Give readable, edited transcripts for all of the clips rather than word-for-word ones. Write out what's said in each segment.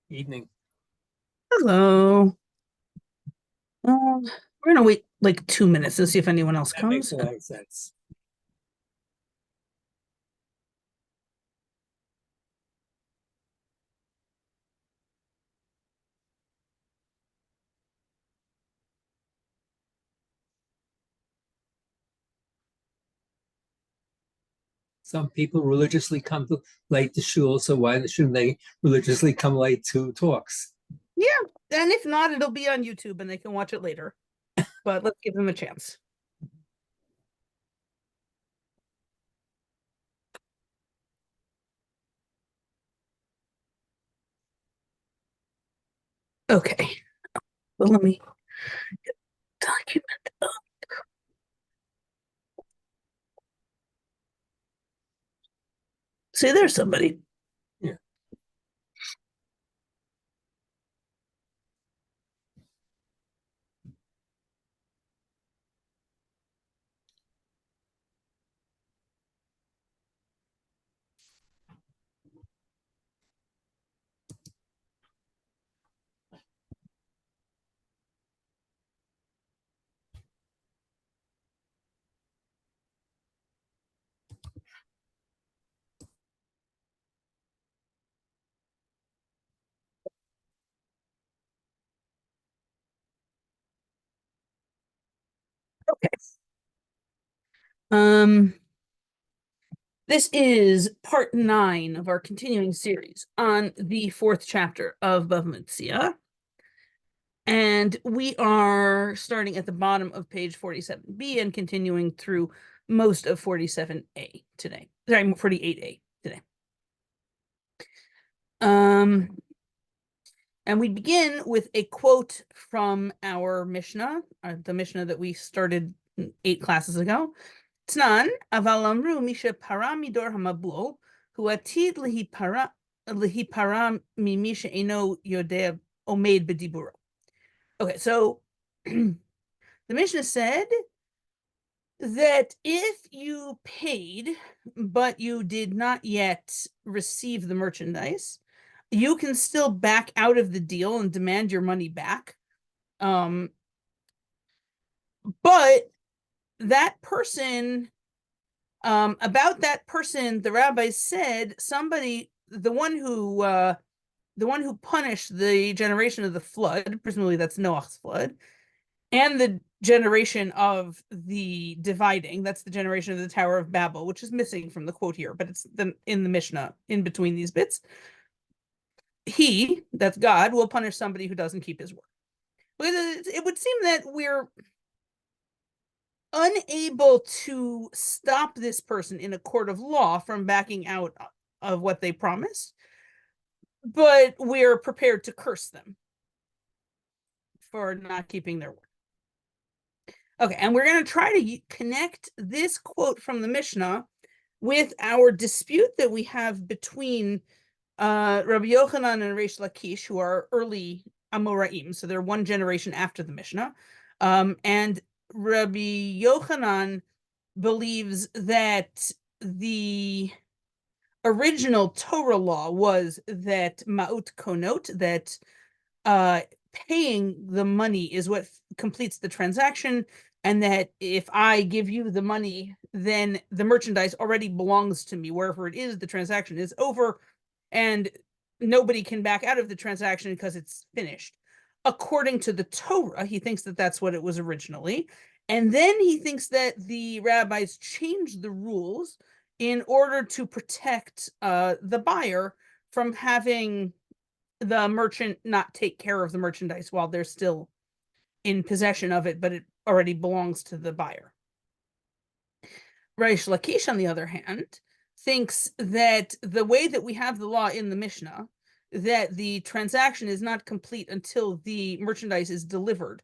Evening. Hello. We're gonna wait like 2 minutes to see if anyone else That makes comes. a lot of sense. Some people religiously come to late to shul, so why shouldn't they religiously come late to talks? Yeah, and if not, it'll be on YouTube and they can watch it later. But let's give them a chance. Okay. Well, let me document. See, there's somebody. Yeah. Okay. Um, this is part 9 of our continuing series on the 4th chapter of Bava Metzia. And we are starting at the bottom of page 47b and continuing through most of 47a today. Sorry, 48a today. Um, and we begin with a quote from our Mishnah, the Mishnah that we started 8 classes ago. Tnan, aval amru misha para midor hamabul, hu atid lehipara mimisha eno yodea omed bediburo. Okay, so the Mishnah said that if you paid, but you did not yet receive the merchandise, you can still back out of the deal and demand your money back. Um, but that person, about that person, the rabbi said somebody, the one who punished the generation of the flood, presumably that's Noah's flood, and the generation of the dividing, that's the generation of the Tower of Babel, which is missing from the quote here, but it's in the Mishnah in between these bits. He, that's God, will punish somebody who doesn't keep his word. It would seem that we're unable to stop this person in a court of law from backing out of what they promised, but we're prepared to curse them for not keeping their word. Okay, and we're going to try to connect this quote from the Mishnah with our dispute that we have between Rabbi Yochanan and Reish Lakish, who are early Amoraim, so they're one generation after the Mishnah. And Rabbi Yochanan believes that the original Torah law was that Ma'ut Konot, that paying the money is what completes the transaction, and that if I give you the money, then the merchandise already belongs to me. Wherever it is, the transaction is over, and nobody can back out of the transaction because it's finished. According to the Torah, he thinks that that's what it was originally. And then he thinks that the rabbis changed the rules in order to protect the buyer from having the merchant not take care of the merchandise while they're still in possession of it, but it already belongs to the buyer. Reish Lakish, on the other hand, thinks that the way that we have the law in the Mishnah, that the transaction is not complete until the merchandise is delivered,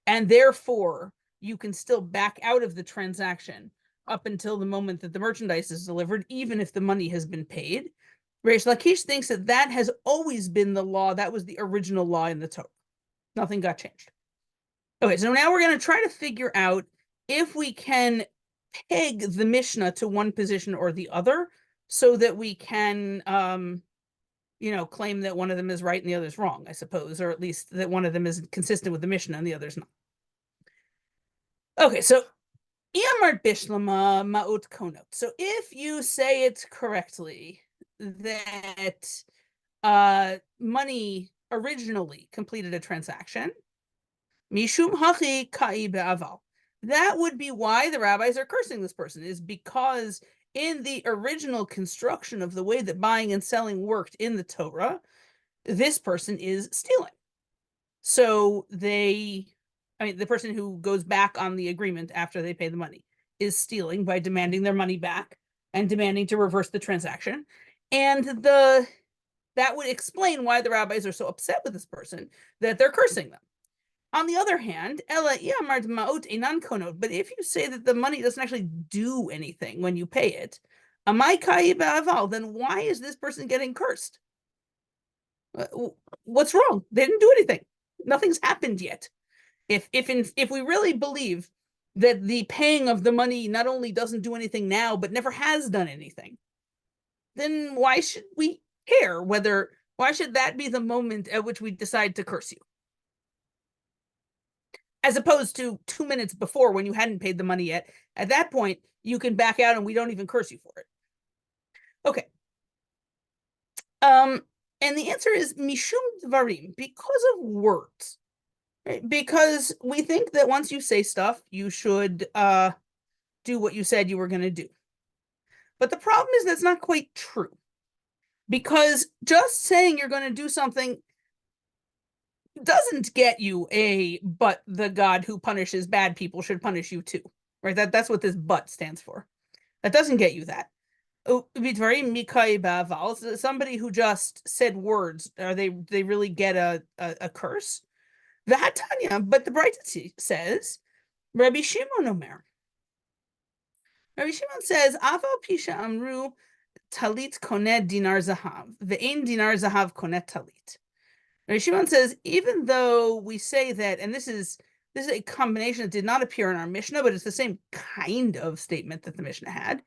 and therefore you can still back out of the transaction up until the moment that the merchandise is delivered, even if the money has been paid. Reish Lakish thinks that that has always been the law. That was the original law in the Torah. Nothing got changed. Okay, so now we're going to try to figure out if we can peg the Mishnah to one position or the other so that we can, claim that one of them is right and the other's wrong, I suppose, or at least that one of them is consistent with the Mishnah and the other's not. Okay, so Iyamart Bishlama Ma'ut Konot. So if you say it correctly that money originally completed a transaction, Mishum Hachi Kai Be'aval. That would be why the rabbis are cursing this person, is because in the original construction of the way that buying and selling worked in the Torah, this person is stealing. So the person who goes back on the agreement after they pay the money is stealing by demanding their money back and demanding to reverse the transaction. And that would explain why the rabbis are so upset with this person that they're cursing them. On the other hand, but if you say that the money doesn't actually do anything when you pay it, then why is this person getting cursed? What's wrong? They didn't do anything. Nothing's happened yet. If we really believe that the paying of the money not only doesn't do anything now, but never has done anything, then why should we care? Why should that be the moment at which we decide to curse you? As opposed to 2 minutes before when you hadn't paid the money yet. At that point, you can back out and we don't even curse you for it. Okay. And the answer is Mishum Dvarim, because of words. Right? Because we think that once you say stuff, you should do what you said you were going to do. But the problem is that's not quite true. Because just saying you're going to do something doesn't get you but the God who punishes bad people should punish you too, right? That's what this but stands for. That doesn't get you that. Somebody who just said words, they really get a curse? V'hatanya, but the Bright says, Rabbi Shimon Omer. Rabbi Shimon says, Aval Pisha Amru Talit Konet Dinar Zahav, Ve'ein Dinar Zahav Konet Talit. Rabbi Shimon says, even though we say that, and this is a combination that did not appear in our Mishnah, but it's the same kind of statement that the Mishnah had,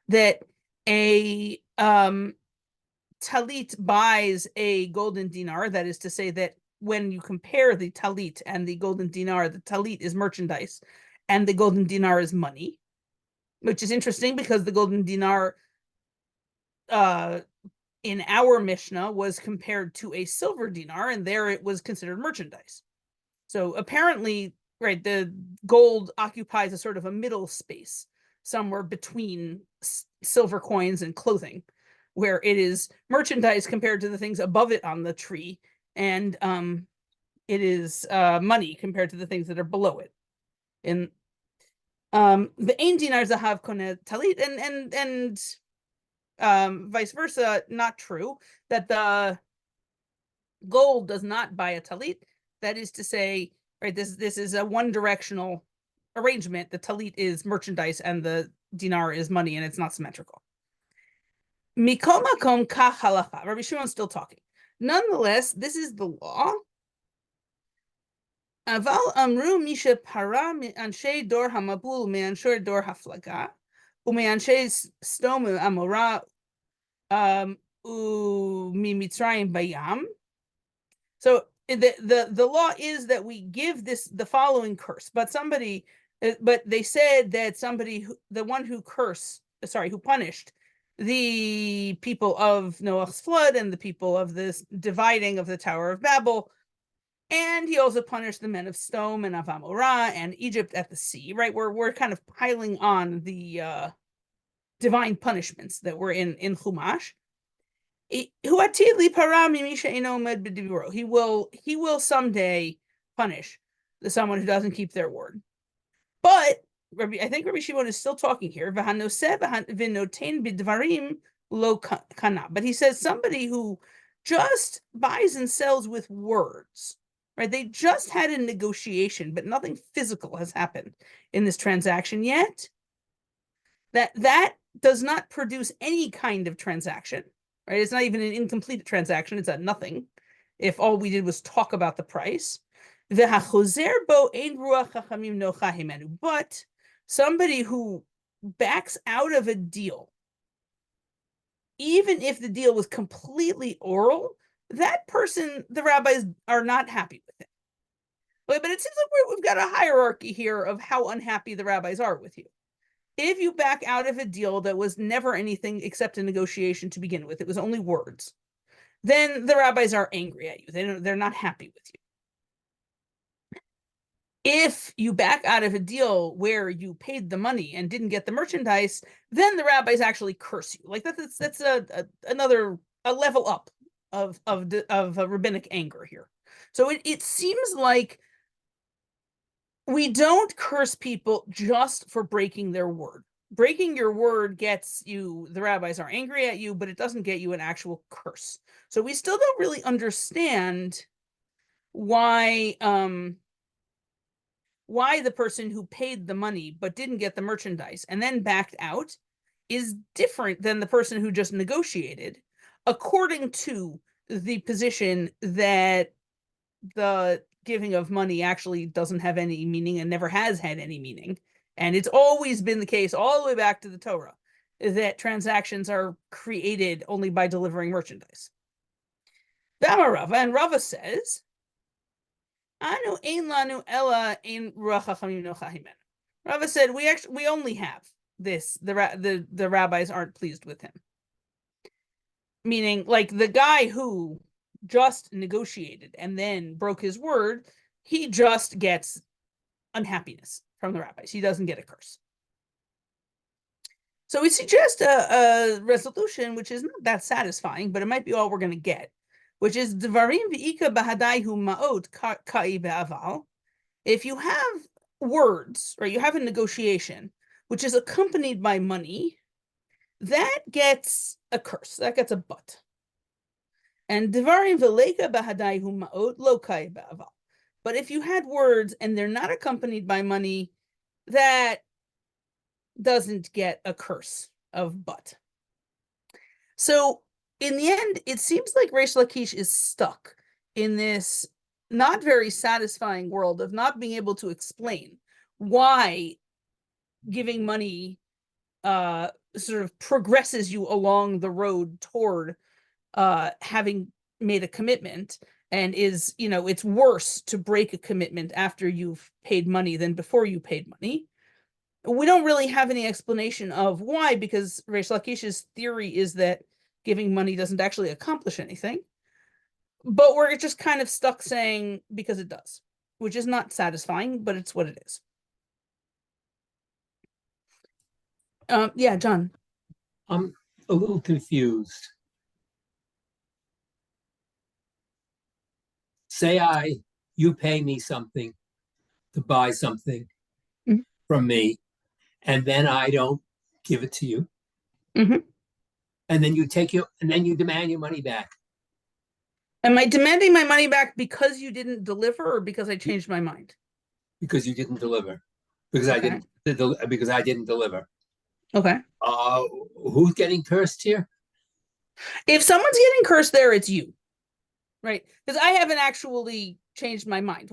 that a talit buys a golden dinar. That is to say that when you compare the talit and the golden dinar, the talit is merchandise and the golden dinar is money, which is interesting because the golden dinar in our Mishnah was compared to a silver dinar, and there it was considered merchandise. So apparently, right, the gold occupies a sort of a middle space somewhere between silver coins and clothing, where it is merchandise compared to the things above it on the tree, and it is money compared to the things that are below it. And the ein dinar zahav konet talit, and vice versa, not true, that the gold does not buy a talit. That is to say, right, this is a one-directional arrangement. The talit is merchandise and the dinar is money, and it's not symmetrical. Mikol makom kach halacha. Rabbi Shimon's still talking. Nonetheless, this is the law. Aval amru misha para anshe dor hamabul me'anshor dor haflaga ume'anshe stom amora u'mimitzrayim bayam. So the law is that we give the following curse, but they said that the one who punished the people of Noah's flood and the people of this dividing of the Tower of Babel, and he also punished the men of Sodom and of Amorah and Egypt at the sea, right? We're kind of piling on the divine punishments that were in Chumash. He will someday punish someone who doesn't keep their word. But I think Rabbi Shimon is still talking here. But he says somebody who just buys and sells with words, right? They just had a negotiation, but nothing physical has happened in this transaction yet. That does not produce any kind of transaction. Right? It's not even an incomplete transaction. It's a nothing if all we did was talk about the price. But somebody who backs out of a deal even if the deal was completely oral, that person, the rabbis are not happy with it. But it seems like we've got a hierarchy here of how unhappy the rabbis are with you. If you back out of a deal that was never anything except a negotiation to begin with, it was only words, then the rabbis are angry at you. They're not happy with you. If you back out of a deal where you paid the money and didn't get the merchandise, then the rabbis actually curse you. Like that's another level up of a rabbinic anger here. So it seems like we don't curse people just for breaking their word. Breaking your word gets you, the rabbis are angry at you, but it doesn't get you an actual curse. So we still don't really understand why the person who paid the money but didn't get the merchandise and then backed out is different than the person who just negotiated, according to the position that the giving of money actually doesn't have any meaning and never has had any meaning. And it's always been the case all the way back to the Torah that transactions are created only by delivering merchandise. Rava, and Rava says, Anu ein lanu ella ein ruach chachamim nocha himenu. Rava said, we only have this. The rabbis aren't pleased with him. Meaning, like the guy who just negotiated and then broke his word, he just gets unhappiness from the rabbis. He doesn't get a curse. So we suggest a resolution which is not that satisfying, but it might be all we're going to get, which is Dvarim v'ika bahadaihu ma'ot ka'i be'aval. If you have words, or you have a negotiation, which is accompanied by money, that gets a curse. That gets a but. And Dvarim v'leika bahadaihu ma'ot lo ka'i be'aval. But if you had words and they're not accompanied by money, that doesn't get a curse of but. So in the end, it seems like Reish Lakish is stuck in this not very satisfying world of not being able to explain why giving money sort of progresses you along the road toward having made a commitment, and is, it's worse to break a commitment after you've paid money than before you paid money. We don't really have any explanation of why, because Reish Lakish's theory is that giving money doesn't actually accomplish anything. But we're just kind of stuck saying because it does, which is not satisfying, but it's what it is. Yeah, John. I'm a little confused. Say you pay me something to buy something from me, and then I don't give it to you. Mm-hmm. And then you demand your money back. Am I demanding my money back because you didn't deliver, or because I changed my mind? Because you didn't deliver. Because Okay. I didn't deliver. Okay. Who's getting cursed here? If someone's getting cursed there, it's you. Right? Because I haven't actually changed my mind.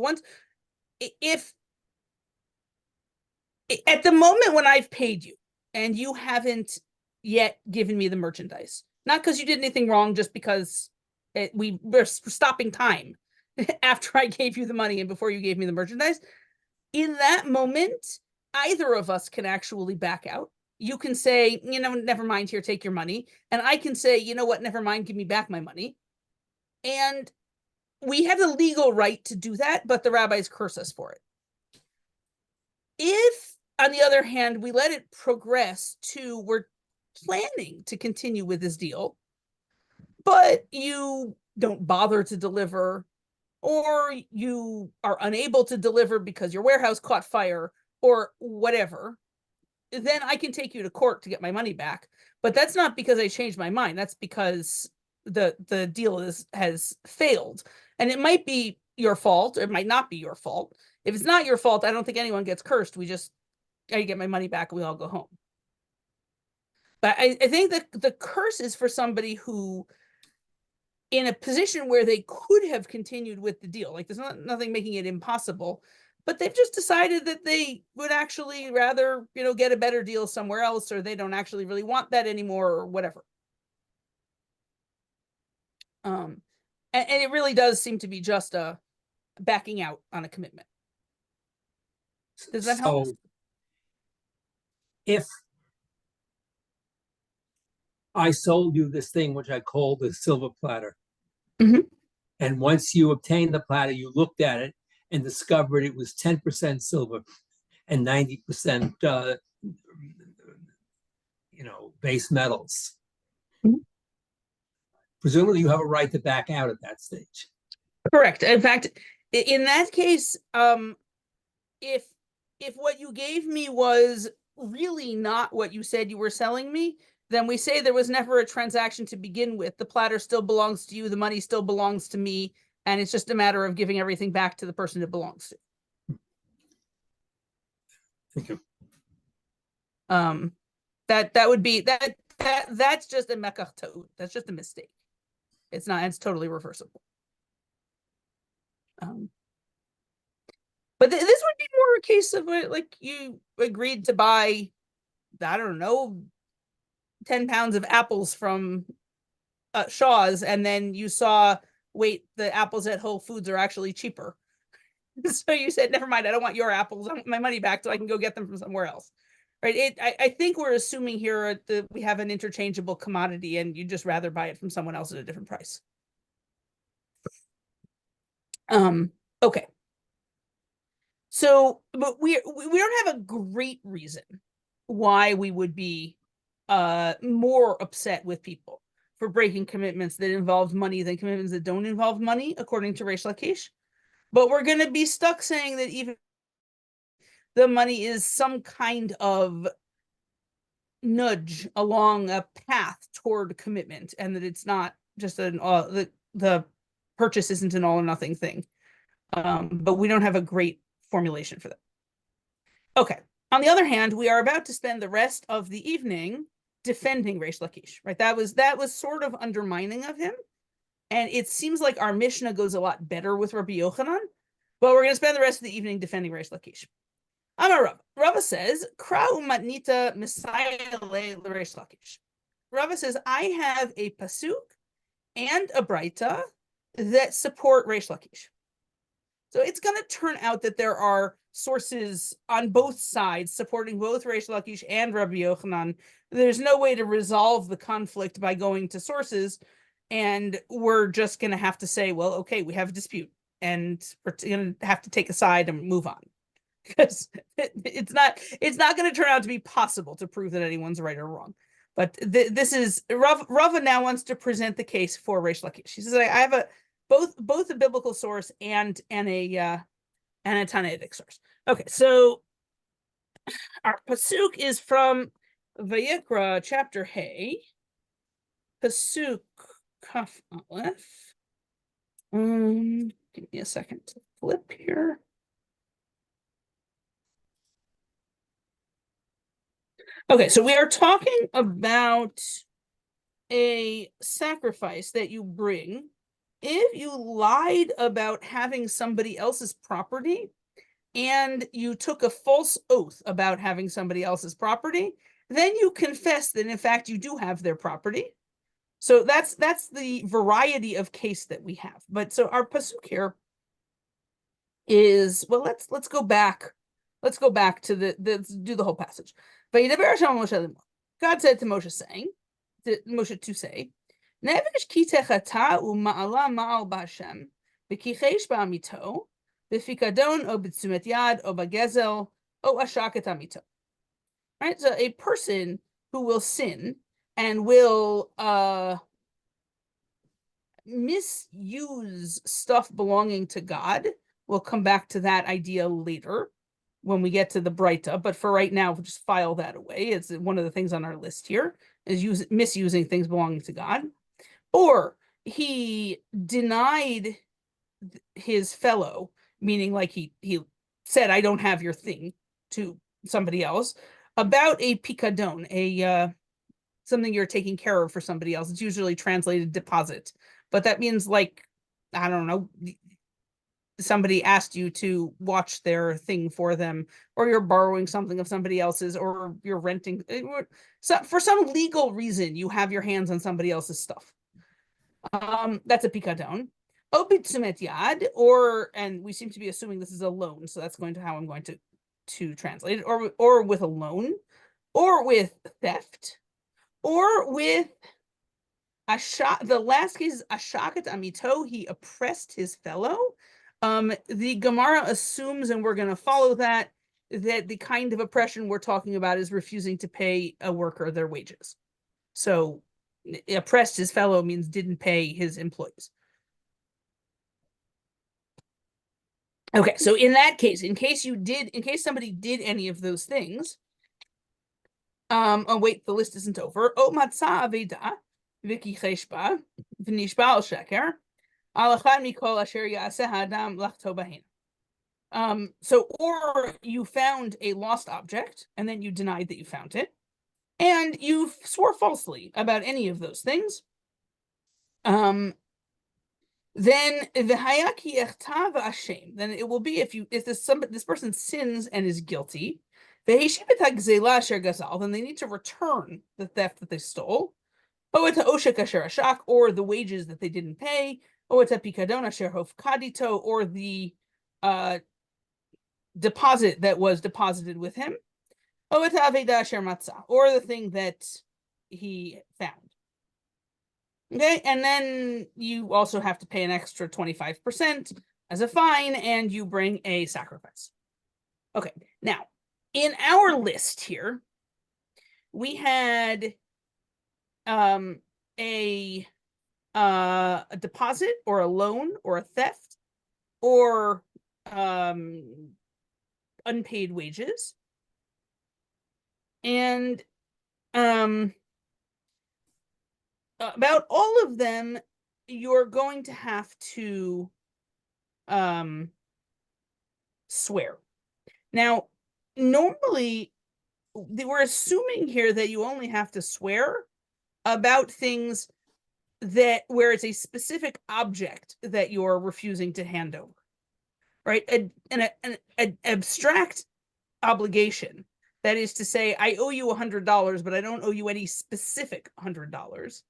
If at the moment when I've paid you and you haven't yet given me the merchandise, not because you did anything wrong, just because we're stopping time after I gave you the money and before you gave me the merchandise, in that moment, either of us can actually back out. You can say, never mind, here, take your money. And I can say, you know what, never mind, give me back my money. And we have the legal right to do that, but the rabbis curse us for it. If, on the other hand, we let it progress to we're planning to continue with this deal, but you don't bother to deliver, or you are unable to deliver because your warehouse caught fire, or whatever, then I can take you to court to get my money back. But that's not because I changed my mind. That's because the deal has failed. And it might be your fault, or it might not be your fault. If it's not your fault, I don't think anyone gets cursed. I get my money back and we all go home. But I think that the curse is for somebody who, in a position where they could have continued with the deal, like there's nothing making it impossible, but they've just decided that they would actually rather, get a better deal somewhere else, or they don't actually really want that anymore, or whatever. And it really does seem to be just a backing out on a commitment. Does that help? So if I sold you this thing, which I called the silver platter, and once you obtained the platter, you looked at it and discovered it was 10% silver and 90% base metals. Presumably you have a right to back out at that stage. Correct. In fact, in that case, if what you gave me was really not what you said you were selling me, then we say there was never a transaction to begin with. The platter still belongs to you, the money still belongs to me, and it's just a matter of giving everything back to the person it belongs to. Thank you. That would be that's just a mekach ta'ut. That's just a mistake. It's totally reversible. But this would be more a case of like you agreed to buy, I don't know, 10 pounds of apples from Shaw's, and then you saw, wait, the apples at Whole Foods are actually cheaper. So you said, never mind, I don't want your apples. I want my money back so I can go get them from somewhere else. Right? I think we're assuming here that we have an interchangeable commodity and you'd just rather buy it from someone else at a different price. Okay. So, but we don't have a great reason why we would be more upset with people for breaking commitments that involve money than commitments that don't involve money, according to Reish Lakish. But we're going to be stuck saying that even the money is some kind of nudge along a path toward commitment, and that it's not just the purchase isn't an all or nothing thing. But we don't have a great formulation for that. Okay. On the other hand, we are about to spend the rest of the evening defending Reish Lakish, right? That was sort of undermining of him. And it seems like our Mishnah goes a lot better with Rabbi Yochanan, but we're going to spend the rest of the evening defending Reish Lakish. Amar Rava. Rava says, Kra'u matnita Messiah Reish Lakish. Rava says, I have a pasuk and a braita that support Reish Lakish. So it's going to turn out that there are sources on both sides supporting both Reish Lakish and Rabbi Yochanan. There's no way to resolve the conflict by going to sources, and we're just going to have to say, well, okay, we have a dispute, and we're going to have to take a side and move on, because it's not going to turn out to be possible to prove that anyone's right or wrong. But this is Rava now wants to present the case for Reish Lakish. She says, I have both a biblical source and a Tanaitic source. Okay, so our pasuk is from Vayikra chapter Hey, pasuk Kaf Aleph. Give me a second to flip here. Okay, so we are talking about a sacrifice that you bring if you lied about having somebody else's property and you took a false oath about having somebody else's property, then you confess that in fact you do have their property. So that's the variety of case that we have. But so our pasuk here is, well, let's go back. Let's go back to let's do the whole passage. God said to Moshe, saying, to Moshe to say, Nevesh ki techata u'ma'ala ma'al b'Hashem v'kichesh ba'amito v'fikadon o b'tzumet yad o b'gezel o ashaket amito. Right, so a person who will sin and will misuse stuff belonging to God. We'll come back to that idea later when we get to the Braita, but for right now, we'll just file that away. It's one of the things on our list here is misusing things belonging to God. Or he denied his fellow, meaning like he said, I don't have your thing, to somebody else about a pikadon, a something you're taking care of for somebody else. It's usually translated deposit, but that means, like, I don't know, somebody asked you to watch their thing for them, or you're borrowing something of somebody else's, or you're renting. So for some legal reason, you have your hands on somebody else's stuff. That's a pikadon. Obitsumet yad, or, and we seem to be assuming this is a loan, so that's going to how I'm going to translate it, or with a loan, or with theft, or with the last case is ashakat amito, he oppressed his fellow. The Gemara assumes, and we're going to follow that the kind of oppression we're talking about is refusing to pay a worker their wages. So oppressed his fellow means didn't pay his employees. Okay, so in that case, in case somebody did any of those things, oh wait, the list isn't over. O matzah aveda v'ki cheshba v'nishba al sheker al echad mikol asher yaseh hadam lachto bahen. So, or you found a lost object and then you denied that you found it, and you swore falsely about any of those things. Then v'hayaki echtav ashem. Then it will be if this person sins and is guilty. Then they need to return the theft that they stole, or the wages that they didn't pay, or the deposit that was deposited with him, or the thing that he found. Okay, and then you also have to pay an extra 25% as a fine, and you bring a sacrifice. Okay, now, in our list here, we had a deposit or a loan or a theft or unpaid wages. And about all of them, you're going to have to swear. Now, normally, we're assuming here that you only have to swear about things where it's a specific object that you're refusing to hand over, right? An abstract obligation, that is to say, I owe you $100, but I don't owe you any specific $100.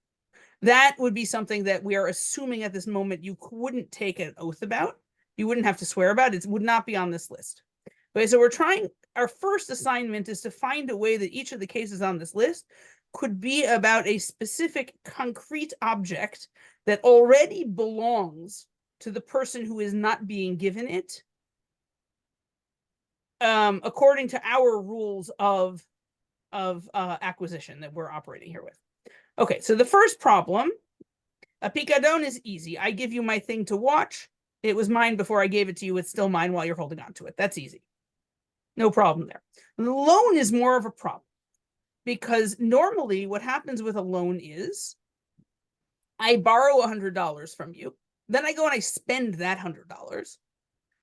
That would be something that we are assuming at this moment you wouldn't take an oath about. You wouldn't have to swear about. It would not be on this list. Okay, so our first assignment is to find a way that each of the cases on this list could be about a specific concrete object that already belongs to the person who is not being given it, according to our rules of acquisition that we're operating here with. Okay, so the first problem, a picadon is easy. I give you my thing to watch. It was mine before I gave it to you. It's still mine while you're holding on to it. That's easy. No problem there. The loan is more of a problem, because normally what happens with a loan is I borrow $100 from you. Then I go and I spend that $100.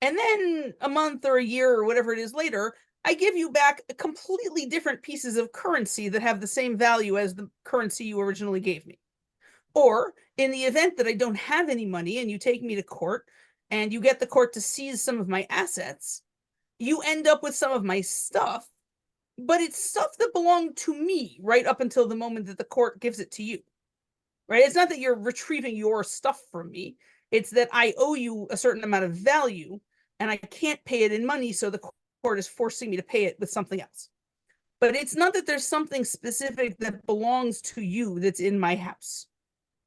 And then a month or a year or whatever it is later, I give you back completely different pieces of currency that have the same value as the currency you originally gave me. Or in the event that I don't have any money and you take me to court and you get the court to seize some of my assets, you end up with some of my stuff, but it's stuff that belonged to me right up until the moment that the court gives it to you, right? It's not that you're retrieving your stuff from me. It's that I owe you a certain amount of value and I can't pay it in money, so the court is forcing me to pay it with something else. But it's not that there's something specific that belongs to you that's in my house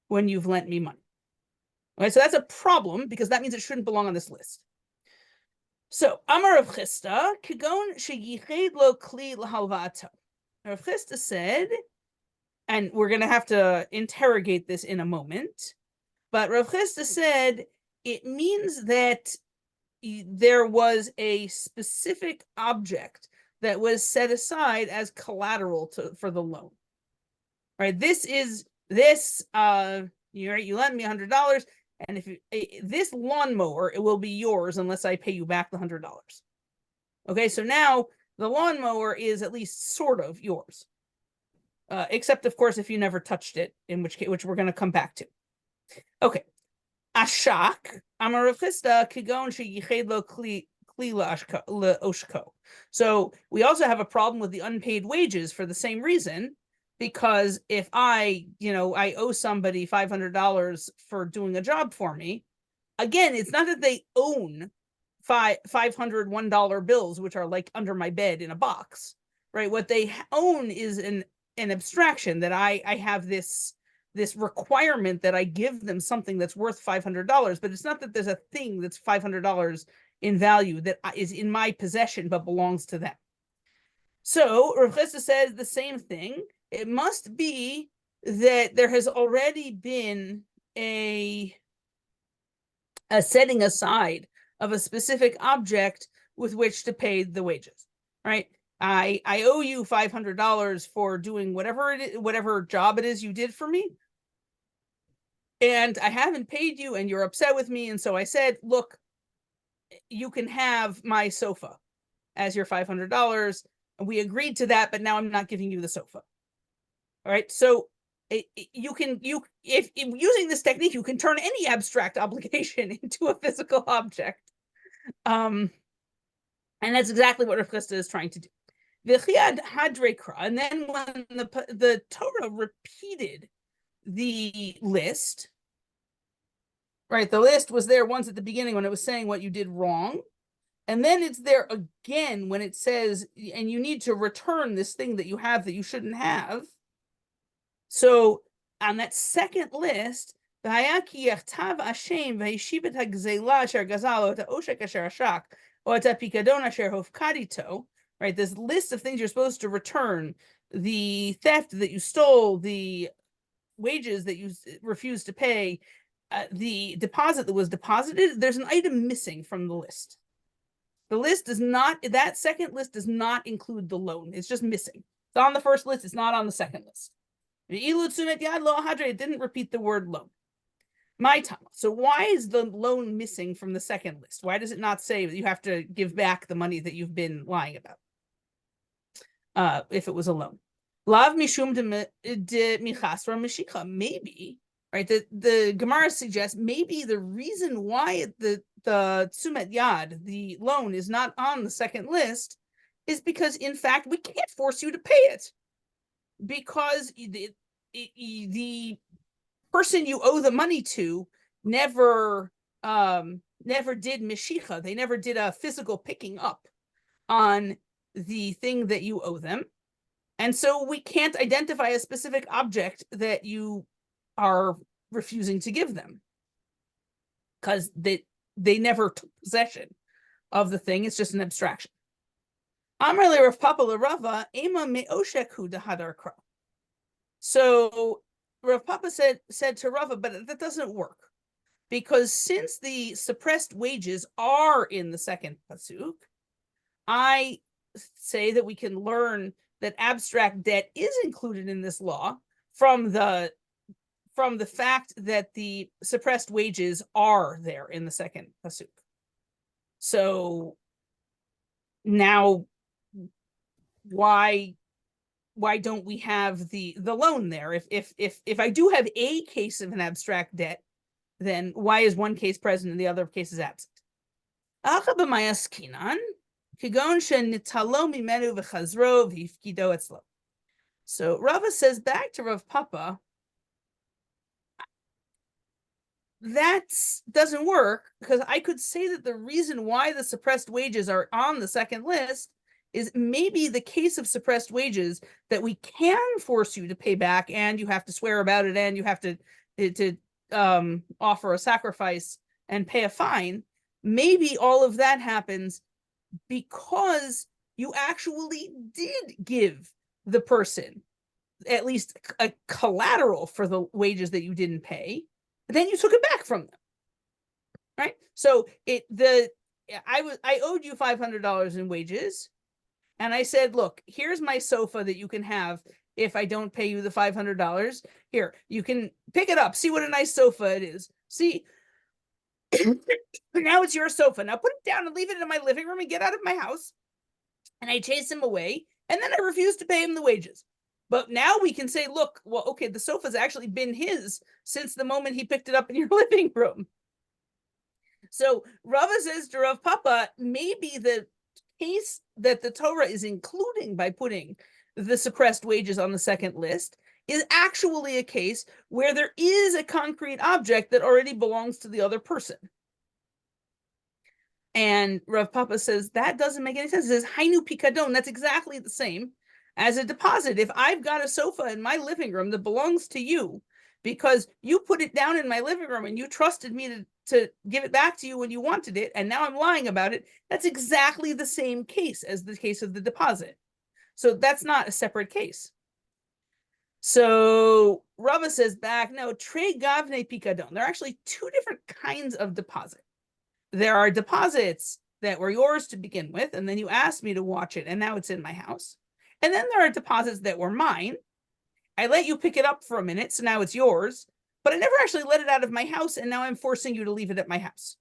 when you've lent me money. Okay, so that's a problem, because that means it shouldn't belong on this list. So, Amar Rav Chista, Kagon sheyichid lo kli lahalvato. Rav Chista said, and we're going to have to interrogate this in a moment, but Rav Chista said it means that there was a specific object that was set aside as collateral for the loan. Right? You lent me $100, and if this lawnmower, it will be yours unless I pay you back the $100. Okay, so now the lawnmower is at least sort of yours, except of course if you never touched it, in which case, which we're going to come back to. Okay, ashak amar Rav Chista kigon sheyichid lo kli leoshko. So we also have a problem with the unpaid wages for the same reason, because if I owe somebody $500 for doing a job for me, again, it's not that they own $501 bills, which are like under my bed in a box, right? What they own is an abstraction that I have this requirement that I give them something that's worth $500, but it's not that there's a thing that's $500 in value that is in my possession but belongs to them. So Rav Cheses says the same thing. It must be that there has already been a setting aside of a specific object with which to pay the wages, right? I owe you $500 for doing whatever job it is you did for me, and I haven't paid you, and you're upset with me, and so I said, look, you can have my sofa as your $500, and we agreed to that, but now I'm not giving you the sofa. All right, so if using this technique, you can turn any abstract obligation into a physical object. And that's exactly what Rav Cheses is trying to do. And then when the Torah repeated the list, right? The list was there once at the beginning when it was saying what you did wrong. And then it's there again when it says, and you need to return this thing that you have that you shouldn't have. So on that second list, right, this list of things you're supposed to return: the theft that you stole, the wages that you refused to pay, the deposit that was deposited. There's an item missing from the list. The list does not, that second list does not include the loan. It's just missing. It's on the first list. It's not on the second list. It didn't repeat the word loan. My time. So why is the loan missing from the second list? Why does it not say that you have to give back the money that you've been lying about? If it was a loan. Lav mishum de michasra mishika. Maybe, right? The Gemara suggests maybe the reason why the tzumet yad, the loan, is not on the second list is because, in fact, we can't force you to pay it, because the person you owe the money to never did mishicha. They never did a physical picking up on the thing that you owe them. And so we can't identify a specific object that you are refusing to give them, because they never took possession of the thing. It's just an abstraction. Amar Rav Papa Rava ema me'osheku dehadar kra. So Rav Papa said to Rava, but that doesn't work, because since the suppressed wages are in the second pasuk, I say that we can learn that abstract debt is included in this law from the fact that the suppressed wages are there in the second pasuk. So now, why don't we have the loan there? If I do have a case of an abstract debt, then why is one case present and the other case is absent? So Rava says back to Rav Papa, that doesn't work, because I could say that the reason why the suppressed wages are on the second list is maybe the case of suppressed wages that we can force you to pay back, and you have to swear about it, and you have to offer a sacrifice and pay a fine. Maybe all of that happens because you actually did give the person at least a collateral for the wages that you didn't pay, but then you took it back from them, right? So I owed you $500 in wages, and I said, look, here's my sofa that you can have if I don't pay you the $500. Here, you can pick it up. See what a nice sofa it is. See, now it's your sofa. Now put it down and leave it in my living room and get out of my house. And I chase him away, and then I refuse to pay him the wages. But now we can say, look, well, okay, the sofa's actually been his since the moment he picked it up in your living room. So Rava says to Rav Papa, maybe the case that the Torah is including by putting the suppressed wages on the second list is actually a case where there is a concrete object that already belongs to the other person. And Rav Papa says that doesn't make any sense. It says Hainu Pikadon. That's exactly the same as a deposit. If I've got a sofa in my living room that belongs to you because you put it down in my living room and you trusted me to give it back to you when you wanted it, and now I'm lying about it, that's exactly the same case as the case of the deposit. So that's not a separate case. So Rava says back, no, tre gavne pikadon. There are actually two different kinds of deposit. There are deposits that were yours to begin with, and then you asked me to watch it, and now it's in my house. And then there are deposits that were mine. I let you pick it up for a minute, so now it's yours, but I never actually let it out of my house, and now I'm forcing you to leave it at my house.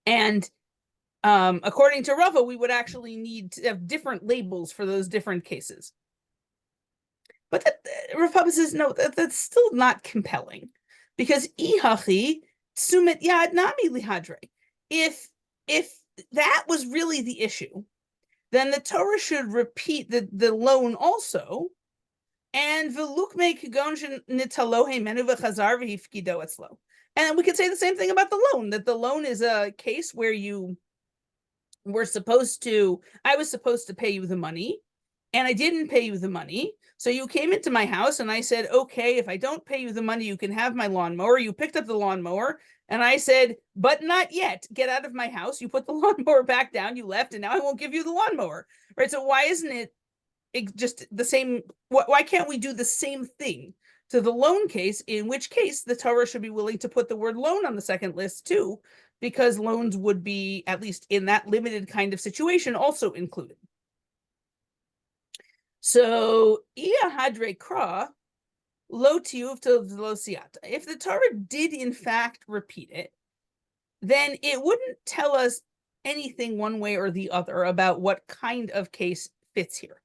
And according to Rava, we would actually need to have different labels for those different cases. But Rav Papa says, no, that's still not compelling, because ihachi tsumet yad nami lihadre. If that was really the issue, then the Torah should repeat the loan also, and v'lukme kigon nitalohe menu v'chazar v'hifkido etzlo. And we could say the same thing about the loan, that the loan is a case where you were supposed to, I was supposed to pay you the money, and I didn't pay you the money. So you came into my house and I said, okay, if I don't pay you the money, you can have my lawnmower. You picked up the lawnmower and I said, but not yet. Get out of my house. You put the lawnmower back down, you left, and now I won't give you the lawnmower. Right? So why isn't it just the same? Why can't we do the same thing to the loan case, in which case the Torah should be willing to put the word loan on the second list too, because loans would be, at least in that limited kind of situation, also included. So, iya hadre kra lo tiyuv to lo siyata. If the Torah did in fact repeat it, then it wouldn't tell us anything one way or the other about what kind of case fits here.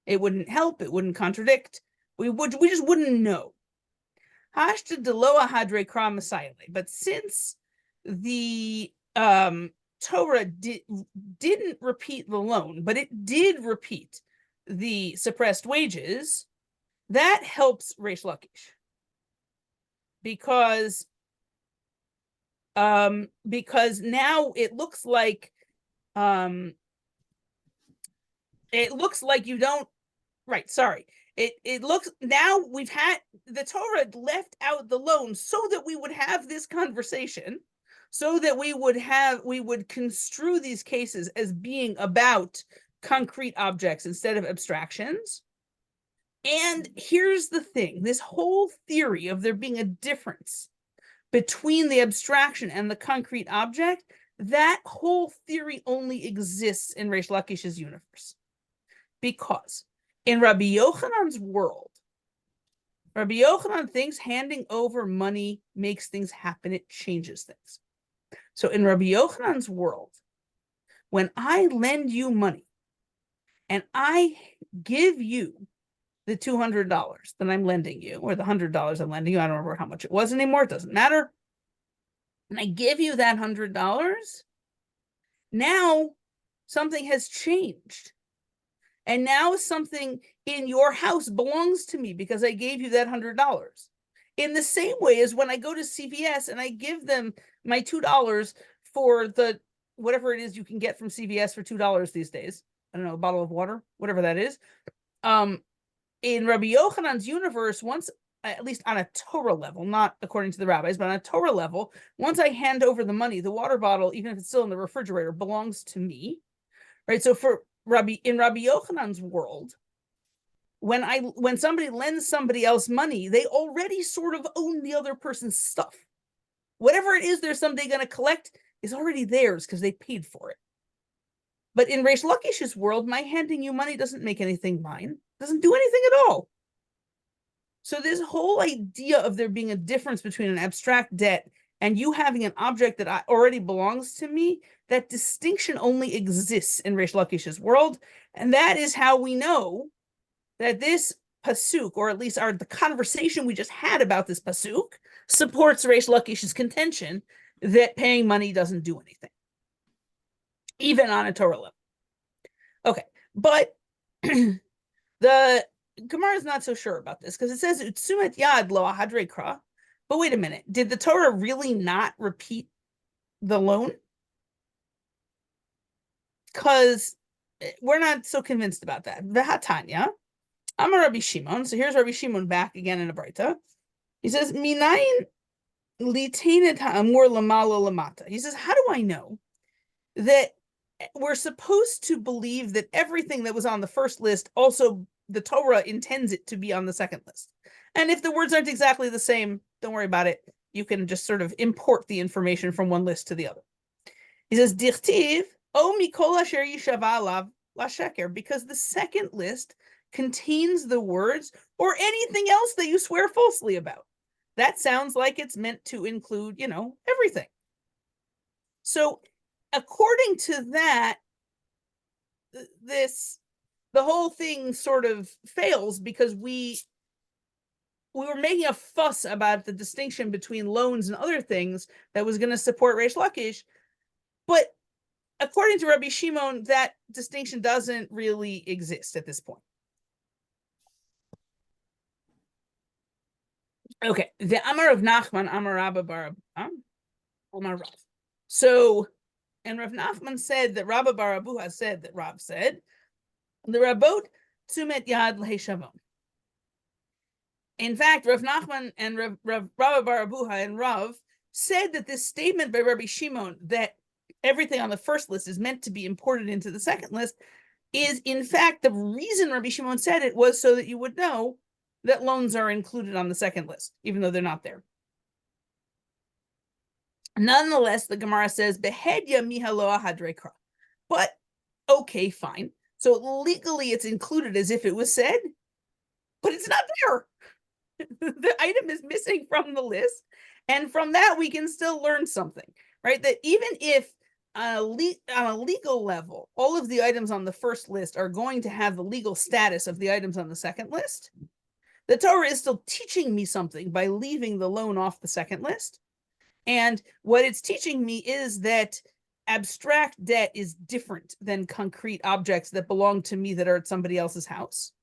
It wouldn't help. It wouldn't contradict. We just wouldn't know. Hashta deloa hadre kra masayale. But since the Torah didn't repeat the loan, but it did repeat the suppressed wages, that helps Reish Lakish, because now it looks like you don't, right, sorry. It looks, now we've had, the Torah left out the loan so that we would have this conversation, so that we would construe these cases as being about concrete objects instead of abstractions. And here's the thing, this whole theory of there being a difference between the abstraction and the concrete object, that whole theory only exists in Reish Lakish's universe. Because in Rabbi Yochanan's world, Rabbi Yochanan thinks handing over money makes things happen, it changes things. So in Rabbi Yochanan's world, when I lend you money, and I give you the $200 that I'm lending you, or the $100 I'm lending you, I don't remember how much it was anymore, it doesn't matter. And I give you that $100, now something has changed. And now something in your house belongs to me because I gave you that $100. In the same way as when I go to CVS and I give them my $2 for the, whatever it is you can get from CVS for $2 these days. I don't know, a bottle of water, whatever that is. In Rabbi Yochanan's universe, once, at least on a Torah level, not according to the rabbis, but on a Torah level, once I hand over the money, the water bottle, even if it's still in the refrigerator, belongs to me, right? So in Rabbi Yochanan's world, when somebody lends somebody else money, they already sort of own the other person's stuff. Whatever it is they're someday going to collect is already theirs because they paid for it. But in Reish Lakish's world, my handing you money doesn't make anything mine. Doesn't do anything at all. So this whole idea of there being a difference between an abstract debt and you having an object that already belongs to me, that distinction only exists in Reish Lakish's world. And that is how we know that this pasuk, or at least the conversation we just had about this pasuk, supports Reish Lakish's contention that paying money doesn't do anything, even on a Torah level. Okay, but The Gemara is not so sure about this because it says Utsumet Yad Lo Ahadre Kra. But wait a minute, did the Torah really not repeat the loan? Because we're not so convinced about that. V'hatanya, I'm a Rabbi Shimon. So here's Rabbi Shimon back again in a Braita. He says, Minayin litenet ha'amur lamala lamata. He says, how do I know that we're supposed to believe that everything that was on the first list, also the Torah intends it to be on the second list? And if the words aren't exactly the same, don't worry about it. You can just sort of import the information from one list to the other. He says, Dichtiv, o mikol asher yishava alav lasheker, because the second list contains the words or anything else that you swear falsely about. That sounds like it's meant to include, everything. So according to that, the whole thing sort of fails because we were making a fuss about the distinction between loans and other things that was going to support Reish Lakish. But according to Rabbi Shimon, that distinction doesn't really exist at this point. Okay, the Amar of Nachman, Amar Rabba Bar Amar Rav. So, and Rav Nachman said that Rabba Bar Abuha said that Rav said, the Rabot Tzumet Yad Lehishavon. In fact, Rav Nachman and Rabba Bar Abuha and Rav said that this statement by Rabbi Shimon that everything on the first list is meant to be imported into the second list is, in fact, the reason Rabbi Shimon said it was so that you would know that loans are included on the second list, even though they're not there. Nonetheless, the Gemara says, Behedya mihalo hadrekra. But, okay, fine. So legally it's included as if it was said, but it's not there. The item is missing from the list. And from that, we can still learn something, right? That even if on a legal level, all of the items on the first list are going to have the legal status of the items on the second list, the Torah is still teaching me something by leaving the loan off the second list. And what it's teaching me is that abstract debt is different than concrete objects that belong to me that are at somebody else's house.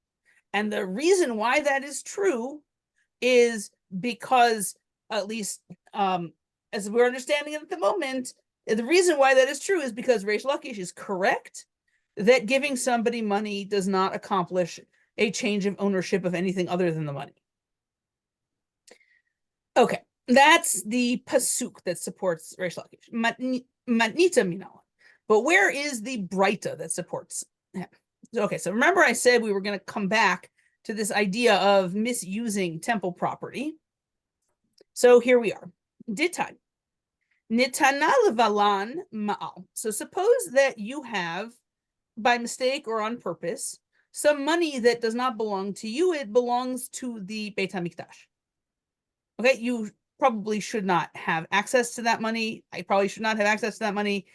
And the reason why that is true is because, at least as we're understanding it at the moment, the reason why that is true is because Reish Lakish is correct that giving somebody money does not accomplish a change of ownership of anything other than the money. Okay, that's the pasuk that supports Reish Lakish. Matnita minala. But where is the Braita that supports him? Okay, so remember I said we were going to come back to this idea of misusing temple property. So here we are. Ditan. Nitana levalan ma'al. So suppose that you have, by mistake or on purpose, some money that does not belong to you. It belongs to the Beit HaMikdash. Okay, you probably should not have access to that money. I probably should not have access to that money.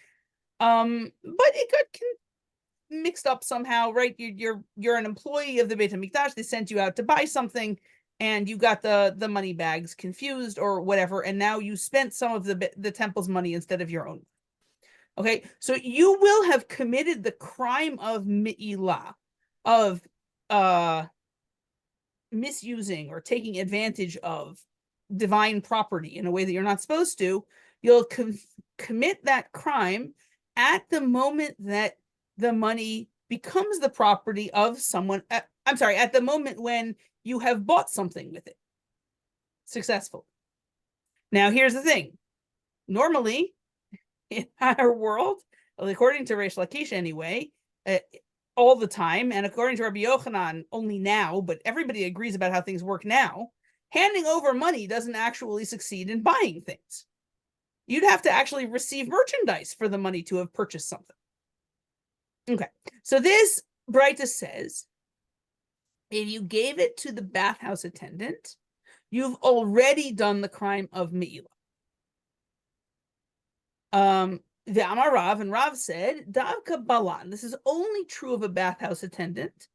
But it can mixed up somehow, right? You're an employee of the Beit HaMikdash. They sent you out to buy something, and you got the money bags confused or whatever, and now you spent some of the temple's money instead of your own. Okay, so you will have committed the crime of mi'ilah, of misusing or taking advantage of divine property in a way that you're not supposed to. You'll commit that crime at the moment that the money becomes the property of someone. At the moment when you have bought something with it successfully. Now, here's the thing. Normally, in our world, according to Reish Lakish anyway, all the time, and according to Rabbi Yochanan, only now, but everybody agrees about how things work now, handing over money doesn't actually succeed in buying things. You'd have to actually receive merchandise for the money to have purchased something. Okay, so this Braita says, if you gave it to the bathhouse attendant, you've already done the crime of Me'ilah. The Amar Rav, and Rav said, Davka Balan, this is only true of a bathhouse attendant,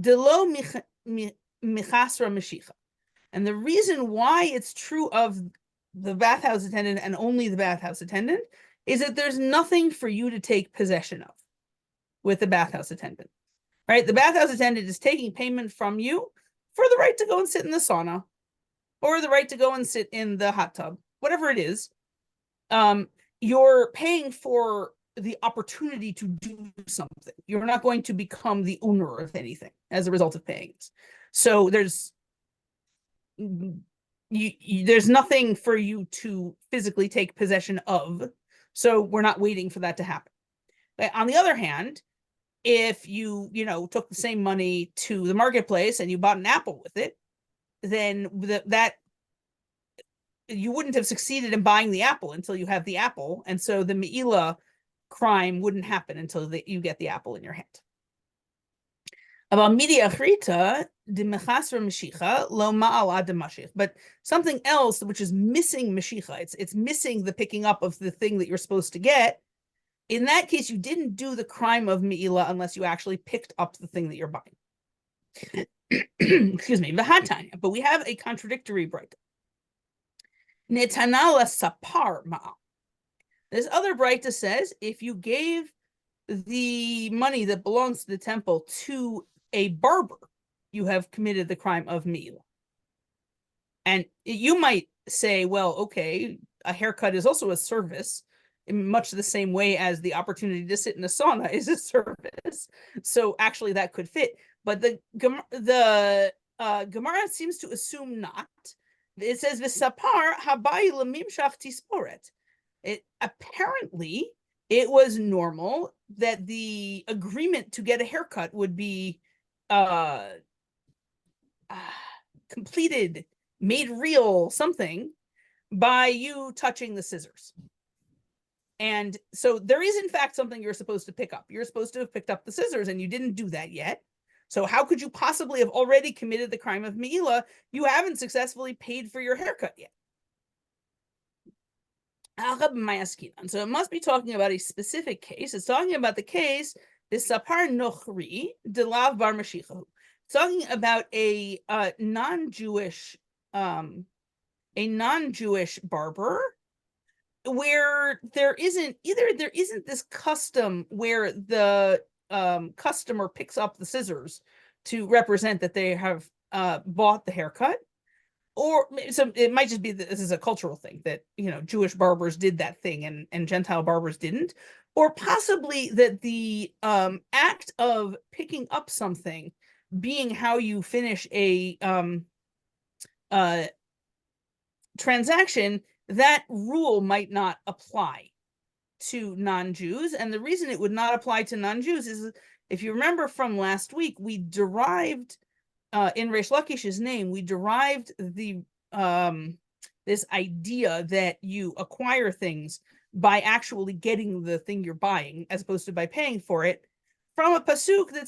Delo Michasra Meshicha. And the reason why it's true of the bathhouse attendant and only the bathhouse attendant is that there's nothing for you to take possession of with the bathhouse attendant. right? The bathhouse attendant is taking payment from you for the right to go and sit in the sauna, or the right to go and sit in the hot tub, whatever it is. You're paying for the opportunity to do something. You're not going to become the owner of anything as a result of paying it. So there's nothing for you to physically take possession of. So we're not waiting for that to happen. On the other hand, if you took the same money to the marketplace and you bought an apple with it, then that you wouldn't have succeeded in buying the apple until you have the apple, and so the me'ila crime wouldn't happen until you get the apple in your hand. About media achrita de mechasra meshicha lo ma'ala de mashich, but something else which is missing meshicha, it's missing the picking up of the thing that you're supposed to get. In that case, you didn't do the crime of me'ila unless you actually picked up the thing that you're buying. Excuse me, v'hatanya, but we have a contradictory braita. Netanala sapar ma'al. This other braita says if you gave the money that belongs to the temple to a barber, you have committed the crime of me'ila. And you might say, well, okay, a haircut is also a service, in much the same way as the opportunity to sit in a sauna is a service. So actually that could fit. But the Gemara seems to assume not. It says, "V'sapar habai lemimshach tisporet." Apparently, it was normal that the agreement to get a haircut would be completed, made real, something, by you touching the scissors. And so there is, in fact, something you're supposed to pick up. You're supposed to have picked up the scissors, and you didn't do that yet. So how could you possibly have already committed the crime of me'ila? You haven't successfully paid for your haircut yet. So it must be talking about a specific case. It's talking about the case, the sapar nochri de lav bar mashichahu. It's talking about a non-Jewish barber, where there isn't this custom where the customer picks up the scissors to represent that they have bought the haircut, or so it might just be that this is a cultural thing that Jewish barbers did that thing and Gentile barbers didn't, or possibly that the act of picking up something being how you finish a transaction, that rule might not apply to non-Jews. And the reason it would not apply to non-Jews is, if you remember from last week, we derived in Reish Lakish's name, we derived the this idea that you acquire things by actually getting the thing you're buying as opposed to by paying for it, from a pasuk that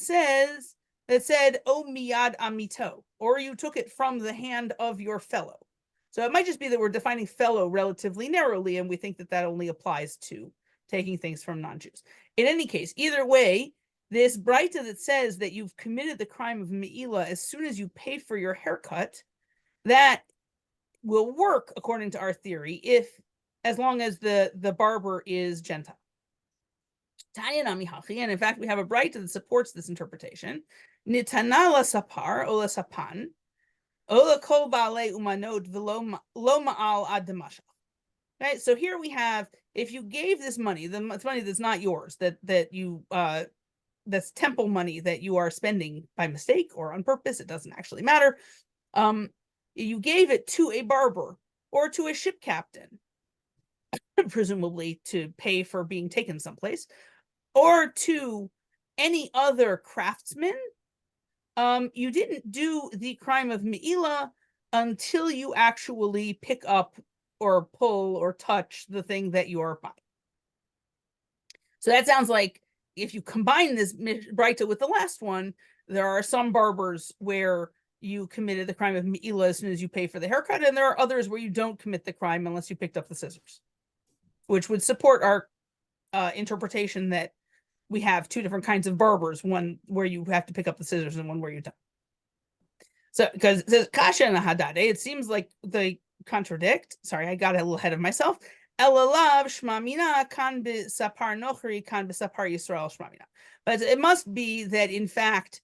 said "O miyad amito," or you took it from the hand of your fellow. So it might just be that we're defining fellow relatively narrowly, and we think that only applies to taking things from non-Jews. In any case, either way, this braita that says that you've committed the crime of me'ila as soon as you pay for your haircut, that will work according to our theory, as long as the barber is Gentile. And in fact, we have a braita that supports this interpretation. Nitana la sapar ola sapan ola kol ba'alei umanod v'lo ma'al ad demashach. Right. So here we have, if you gave this money, the money that's not yours, that you that's temple money that you are spending by mistake or on purpose, it doesn't actually matter. You gave it to a barber or to a ship captain, presumably to pay for being taken someplace, or to any other craftsman. You didn't do the crime of me'ila until you actually pick up or pull or touch the thing that you are buying. So that sounds like, if you combine this braita with the last one, there are some barbers where you committed the crime of me'ila as soon as you pay for the haircut, and there are others where you don't commit the crime unless you picked up the scissors, which would support our interpretation that we have two different kinds of barbers, one where you have to pick up the scissors and one where you don't. So, because it says kasha and hadade, it seems like they contradict. Sorry, I got a little ahead of myself. Elalav shmamina kan b'sapar nochri kan b'sapar Yisrael shmamina. But it must be that in fact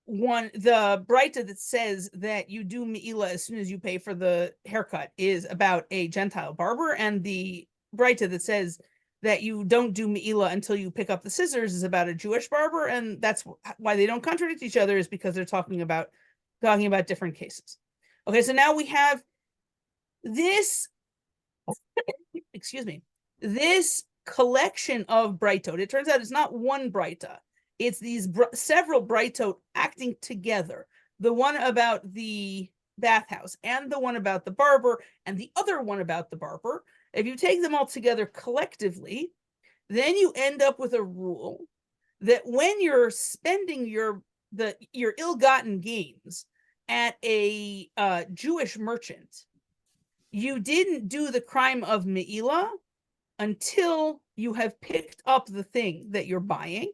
the Breita that says that you do me'ila as soon as you pay for the haircut is about a Gentile barber, and the Breita that says that you don't do me'ila until you pick up the scissors is about a Jewish barber, and that's why they don't contradict each other, is because they're talking about different cases. Okay, so now we have this, excuse me, this collection of Breitot. It turns out it's not one Breita. It's these several Breitot acting together. The one about the bathhouse and the one about the barber and the other one about the barber. If you take them all together collectively, then you end up with a rule that when you're spending your ill-gotten gains at a Jewish merchant, you didn't do the crime of me'ila until you have picked up the thing that you're buying,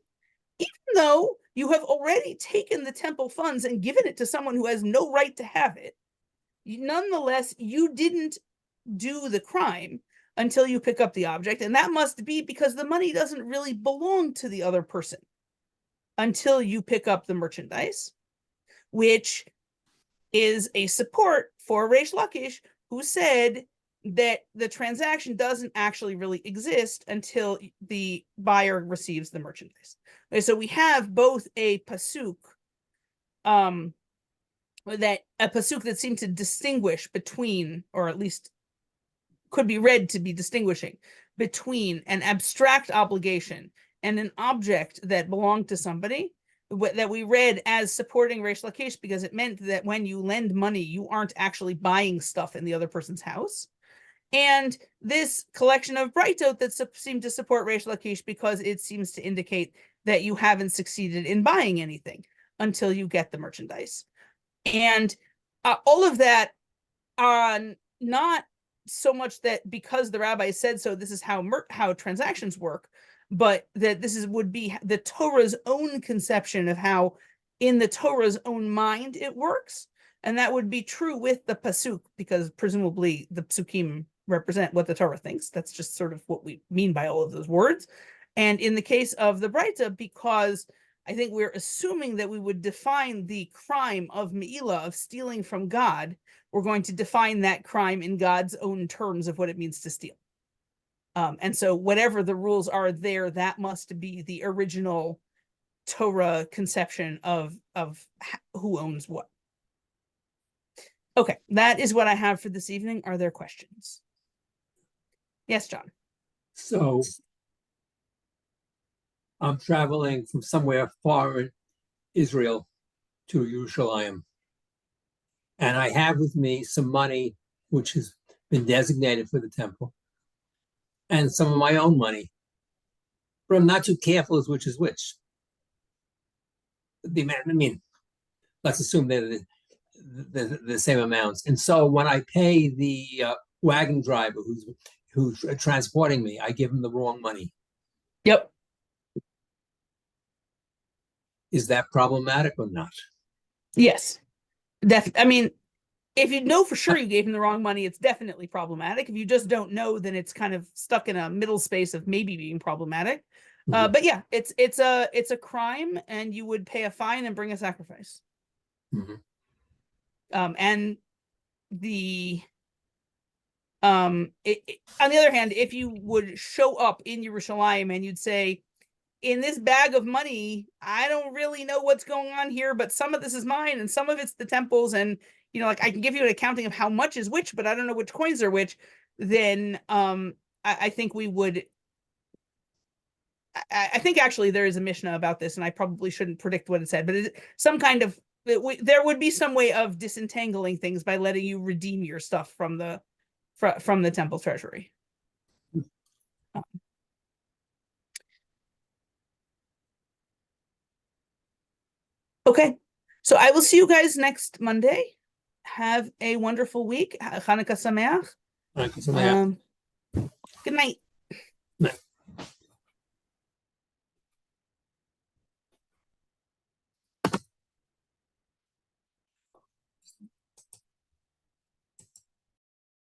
even though you have already taken the temple funds and given it to someone who has no right to have it. Nonetheless, you didn't do the crime until you pick up the object, and that must be because the money doesn't really belong to the other person until you pick up the merchandise, which is a support for Reish Lakish, who said that the transaction doesn't actually really exist until the buyer receives the merchandise. Okay, so we have both a pasuk, that seemed to distinguish between, or at least could be read to be distinguishing between, an abstract obligation and an object that belonged to somebody, that we read as supporting Reish Lakish because it meant that when you lend money, you aren't actually buying stuff in the other person's house. And this collection of Breitot that seem to support Reish Lakish because it seems to indicate that you haven't succeeded in buying anything until you get the merchandise. And all of that, not so much that because the rabbi said so, this is how transactions work, but that this would be the Torah's own conception of how, in the Torah's own mind, it works. And that would be true with the pasuk, because presumably the psukim represent what the Torah thinks. That's just sort of what we mean by all of those words. And in the case of the Breita, because I think we're assuming that we would define the crime of me'ila, of stealing from God, we're going to define that crime in God's own terms of what it means to steal. And so whatever the rules are there, that must be the original Torah conception of who owns what. Okay, that is what I have for this evening. Are there questions? Yes, John. So I'm traveling from somewhere far in Israel to Yerushalayim, and I have with me some money which has been designated for the temple, and some of my own money. But I'm not too careful as which is which. I mean, let's assume they're the same amounts. And so when I pay the wagon driver who's transporting me, I give him the wrong money. Yep. Is that problematic or not? Yes. I mean, if you know for sure you gave him the wrong money, it's definitely problematic. If you just don't know, then it's kind of stuck in a middle space of maybe being problematic. Mm-hmm. But yeah, it's a crime, and you would pay a fine and bring a sacrifice. Mm-hmm. And on the other hand, if you would show up in Yerushalayim and you'd say, in this bag of money, I don't really know what's going on here, but some of this is mine and some of it's the temple's, and like I can give you an accounting of how much is which, but I don't know which coins are which, then I think we would. I think actually there is a Mishnah about this, and I probably shouldn't predict what it said, but some kind of there would be some way of disentangling things by letting you redeem your stuff from the temple treasury. Okay, so I will see you guys next Monday. Have a wonderful week. Chanukah Sameach. Chanukah Sameach. Good night.